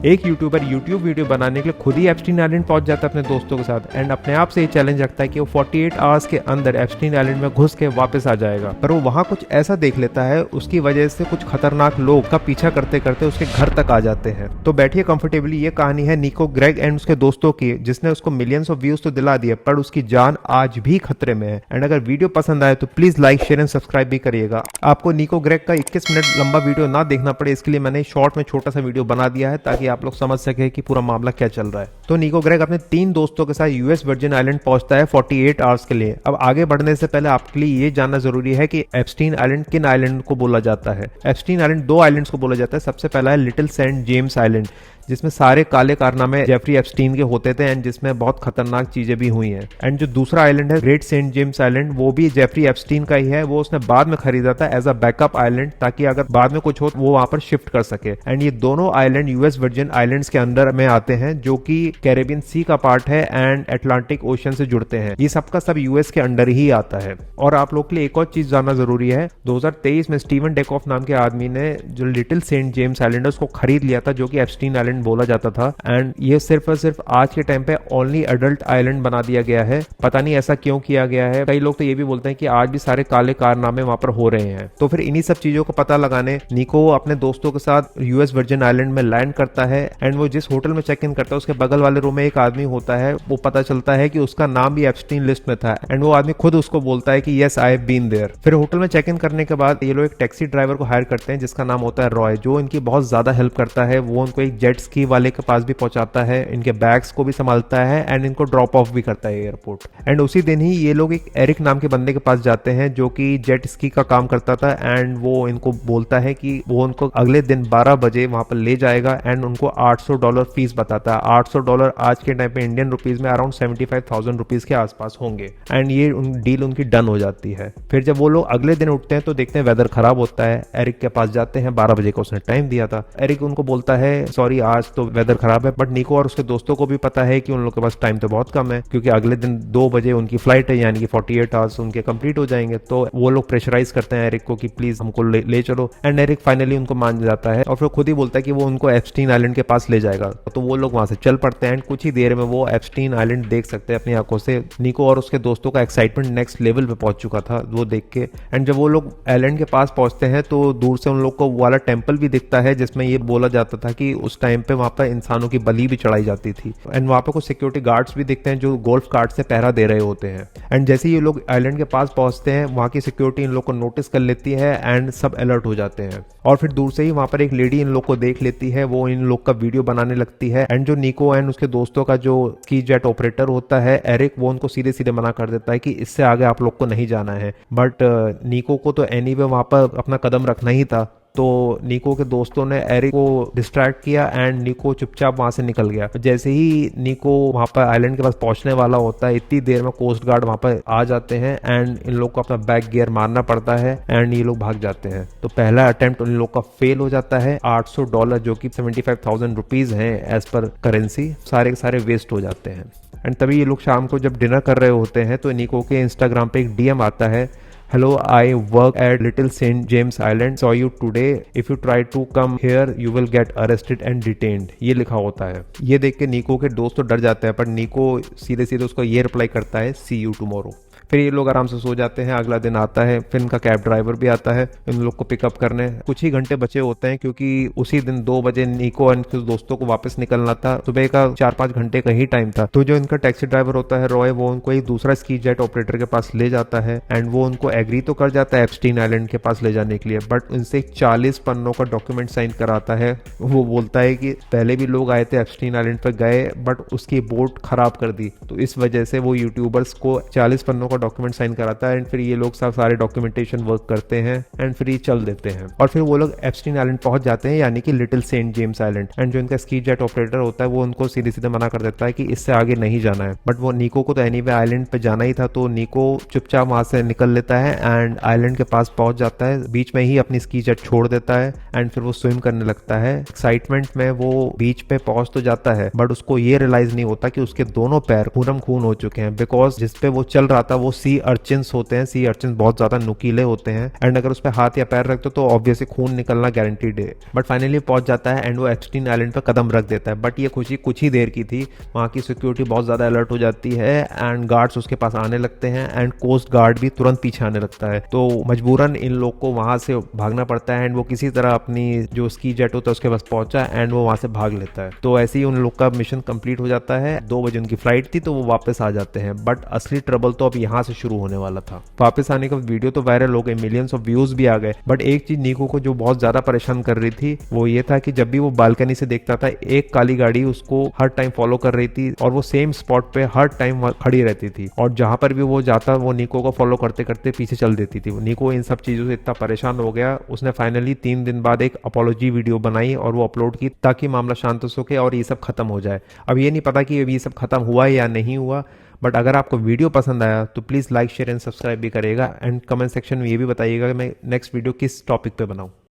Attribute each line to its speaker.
Speaker 1: एक YouTuber YouTube video बनाने के लिए खुद ही एप्स्टीन आइलैंड पहुंच जाता है अपने दोस्तों के साथ एंड अपने आप से ये चैलेंज रखता है कि वो 48 आवर्स के अंदर एप्स्टीन आइलैंड में घुस के वापस आ जाएगा। पर वो वहां कुछ ऐसा देख लेता है, उसकी वजह से कुछ खतरनाक लोग का पीछा करते करते उसके घर तक आ जाते हैं। तो बैठिए कंफर्टेबली, ये कहानी है निको ग्रेग एंड उसके दोस्तों की, जिसने उसको मिलियंस ऑफ व्यूज तो दिला दिए पर उसकी जान आज भी खतरे में है। एंड अगर वीडियो पसंद आए तो please like share and subscribe भी करिएगा। आपको निको ग्रेग का 21 मिनट लंबा वीडियो ना देखना पड़े, इसके लिए मैंने शॉर्ट में छोटा सा वीडियो बना दिया है ताकि आप लोग समझ सके कि पूरा मामला क्या चल रहा है। तो निको ग्रेग अपने 3 दोस्तों के साथ यूएस वर्जिन आइलैंड पहुंचता है 48 आवर्स के लिए। अब आगे बढ़ने से पहले आपके लिए ये जानना जरूरी है कि एप्स्टीन आइलैंड किन आइलैंड को बोला जाता है। एप्स्टीन आइलैंड 2 आइलैंड्स को बोला जाता है। सबसे पहला है लिटिल सेंट जेम्स आइलैंड, जिसमें सारे काले कारनामे जेफरी एप्स्टीन के होते थे एंड जिसमें बहुत खतरनाक चीजें भी हुई हैं। एंड जो दूसरा आइलैंड है ग्रेट सेंट जेम्स आइलैंड, वो भी जेफरी एप्स्टीन का ही है। वो उसने बाद में खरीदा था एज अ बैकअप आइलैंड, ताकि अगर बाद में कुछ हो वो वहां पर शिफ्ट कर सके। एंड ये दोनों आइलैंड यूएस वर्जिन आइलैंड्स के अंदर में आते हैं, जो कि कैरेबियन सी का पार्ट है एंड अटलांटिक ओशन से जुड़ते हैं। ये सबका सब यूएस के अंडर ही आता है। और आप लोग के लिए एक और चीज जानना जरूरी है, 2023 में स्टीवन डेकॉफ नाम के आदमी ने जो लिटिल सेंट जेम्स आइलैंड है उसको खरीद लिया था, जो कि एप्स्टीन आइलैंड बोला जाता था। एंड ये सिर्फ और सिर्फ आज के टाइम पे ओनली अडल्ट आइलैंड बना दिया गया है। पता नहीं ऐसा क्यों किया गया है। कई लोग तो ये भी बोलते हैं कि आज भी सारे काले कारनामे वहां पर हो रहे हैं। तो फिर इन्हीं सब चीजों को पता लगाने निको अपने दोस्तों के साथ यूएस वर्जिन आइलैंड में लैंड करता है। एंड वो जिस होटल में चेक इन करता है उसके बगल वाले रूम में एक आदमी होता है। वो पता चलता है कि उसका नाम भी एप्स्टीन लिस्ट में था एंड वो आदमी खुद उसको बोलता है कि yes I have been there. फिर होटल में चेक इन करने के बाद ये लोग एक टैक्सी ड्राइवर को हायर करते हैं जिसका नाम होता है रॉय, जो इनकी बहुत ज्यादा हेल्प करता है। वो उनको एक जेट स्की वाले के पास भी पहुंचाता है, इनके बैग्स को भी संभालता है एंड इनको ड्रॉप ऑफ भी करता है एयरपोर्ट। एंड उसी दिन ही ये लोग एक एरिक नाम के बंदे के पास जाते हैं जो कि जेट स्की का काम करता था। एंड वो इनको बोलता है कि वो उनको अगले दिन 12 बजे वहां पर ले जाएगा एंड उनको $800 फीस बताता है। $800 आज के टाइम पे इंडियन रुपीज में अराउंड 75,000 रुपीज के आसपास होंगे। एंड ये डील उनकी डन हो जाती है। फिर जब वो लोग अगले दिन उठते हैं तो देखते हैं वेदर खराब होता है। एरिक के पास जाते हैं, 12 बजे का उसने टाइम दिया था। एरिक उनको बोलता है सॉरी आज तो वेदर खराब है, बट निको और उसके दोस्तों को भी पता है कि उन लोगों के पास टाइम तो बहुत कम है, क्योंकि अगले दिन 2 बजे उनकी फ्लाइट है, यानी कि 48 आवर्स उनके कंप्लीट हो जाएंगे। तो वो लोग प्रेशराइज करते हैं एरिक को कि प्लीज हमको ले चलो। एंड एरिक फाइनली उनको मान जाता है और फिर खुद ही बोलता है कि वो उनको एप्स्टीन आइलैंड के पास ले जाएगा। तो वो लोग वहां से चल पड़ते हैं एंड कुछ ही देर में वो एप्स्टीन आइलैंड देख सकते हैं अपनी आंखों से। निको और उसके दोस्तों का एक्साइटमेंट नेक्स्ट लेवल पे पहुंच चुका था वो देख के। एंड जब वो लोग आइलैंड के पास पहुंचते हैं तो दूर से उन लोग को वाला टेम्पल भी दिखता है, जिसमें ये बोला जाता था कि उस टाइम पे वहां पर इंसानों की बलि भी चढ़ाई जाती थी। एंड वहां पे कुछ सिक्योरिटी गार्ड्स भी दिखते हैं जो गोल्फ कार्ट से पहरा दे रहे होते हैं। एंड जैसे ये लोग आइलैंड के पास पहुंचते हैं, वहां की सिक्योरिटी इन लोग को नोटिस कर लेती है एंड सब अलर्ट हो जाते हैं। और फिर दूर से ही वहां पर एक लेडी इन लोग को देख लेती है, वो इन लोग का वीडियो बनाने लगती है। एंड जो निको एंड उसके दोस्तों का जो स्की जेट ऑपरेटर होता है एरिक, वो उनको सीधे सीधे मना कर देता है कि इससे आगे आप लोग को नहीं जाना है। बट निको को तो एनीवे वहां पर अपना कदम रखना ही था। तो निको के दोस्तों ने एरिक को डिस्ट्रैक्ट किया एंड निको चुपचाप वहां से निकल गया। जैसे ही निको वहां पर आइलैंड के पास पहुंचने वाला होता है, इतनी देर में कोस्ट गार्ड वहां पर आ जाते हैं एंड इन लोग को अपना बैक गियर मारना पड़ता है एंड ये लोग भाग जाते हैं। तो पहला अटेम्प्ट इन लोग का फेल हो जाता है। $800 जो कि 75,000 रुपीज हैं एज पर करेंसी, सारे के सारे वेस्ट हो जाते हैं। एंड तभी ये लोग शाम को जब डिनर कर रहे होते हैं तो निको के इंस्टाग्राम पे एक डीएम आता है, Hello, I work at Little St. James Island. Saw you today. If you try to come here, you will get arrested and detained. ये लिखा होता है। ये देख के निको के दोस्त तो डर जाते हैं, पर निको सीधे सीधे उसको ये रिप्लाई करता है, See you tomorrow. फिर ये लोग आराम से सो जाते हैं। अगला दिन आता है, फिर इनका कैब ड्राइवर भी आता है इन लोग को पिकअप करने। कुछ ही घंटे बचे होते हैं क्योंकि उसी दिन 2 बजे निको और इनके दोस्तों को वापस निकलना था। सुबह का 4-5 घंटे का ही टाइम था। तो जो इनका टैक्सी ड्राइवर होता है रॉय, वो उनको एक दूसरा स्की जेट ऑपरेटर के पास ले जाता है एंड वो उनको एग्री तो कर जाता है एप्स्टीन आइलैंड के पास ले जाने के लिए, बट उनसे 40 पन्नों का डॉक्यूमेंट साइन कराता है। वो बोलता है कि पहले भी लोग आए थे एप्स्टीन आइलैंड पर गए, बट उसकी बोट खराब कर दी, तो इस वजह से वो यूट्यूबर्स को 40 पन्नों का डॉक्यूमेंट साइन कराता है। एंड फिर ये लोग सब सारे डॉक्यूमेंटेशन वर्क करते हैं एंड फिर ये चल देते हैं। और फिर वो लोग एप्स्टीन आइलैंड पहुंच जाते हैं, यानी कि Little Saint James Island. And जो इनका स्की जेट ऑपरेटर होता है वो उनको सीधे सीधे मना कर देता है कि इससे आगे नहीं जाना है। बट वो निको को तो एनीवे आइलैंड पे जाना ही था, तो निको चुपचाप वहां से निकल लेता है एंड आइलैंड के पास पहुंच जाता है। बीच में ही अपनी स्की जेट छोड़ देता है एंड फिर वो स्विम करने लगता है। एक्साइटमेंट में वो बीच पे पहुंच तो जाता है, बट उसको ये रियलाइज नहीं होता कि उसके दोनों पैर खूनम खून हो चुके हैं, बिकॉज जिसपे वो चल रहा था वो सी अर्चिन्स होते हैं। सी अर्चिन्स बहुत ज्यादा नुकीले होते हैं एंड अगर उस पर हाथ या पैर रखते तो ऑब्वियसली खून निकलना गारंटीड है। बट फाइनली पहुंच जाता है एंड वो एप्स्टीन आइलैंड पर कदम रख देता है। बट ये खुशी कुछ ही देर की थी। वहाँ की सिक्योरिटी बहुत ज़्यादा अलर्ट हो जाती है एंड गार्ड्स उसके पास आने लगते हैं एंड कोस्ट गार्ड भी तुरंत पीछे आने लगता है। तो मजबूरन इन लोग को वहाँ से भागना पड़ता है एंड वो किसी तरह अपनी जो स्की जेट होता है उसके पास पहुंचा एंड वो वहाँ से भाग लेता है। तो ऐसे ही उन लोग का मिशन कंप्लीट हो जाता है। 2 बजे उनकी फ्लाइट थी तो वो वापस आ जाते हैं। बट असली ट्रबल तो अब यहाँ से शुरू होने वाला था। वापस आने का वीडियो तो वायरल हो गए, मिलियंस ऑफ व्यूज भी आ गए। बट एक चीज निको को जो बहुत ज्यादा परेशान कर रही थी वो ये था कि जब भी वो बालकनी से देखता था एक काली गाड़ी उसको हर टाइम फॉलो कर रही थी और वो सेम स्पॉट पे हर टाइम खड़ी रहती थी और जहां पर भी वो जाता वो निको को फॉलो करते करते पीछे चल देती थी। निको इन सब चीजों से इतना परेशान हो गया, उसने फाइनली 3 दिन बाद एक अपोलॉजी वीडियो बनाई और वो अपलोड की ताकि मामला शांत हो सके और ये सब खत्म हो जाए। अब ये नहीं पता कि ये सब खत्म हुआ या नहीं हुआ। बट अगर आपको वीडियो पसंद आया तो please like share and subscribe भी करिएगा एंड कमेंट सेक्शन में ये भी बताइएगा कि मैं नेक्स्ट वीडियो किस टॉपिक पे बनाऊं।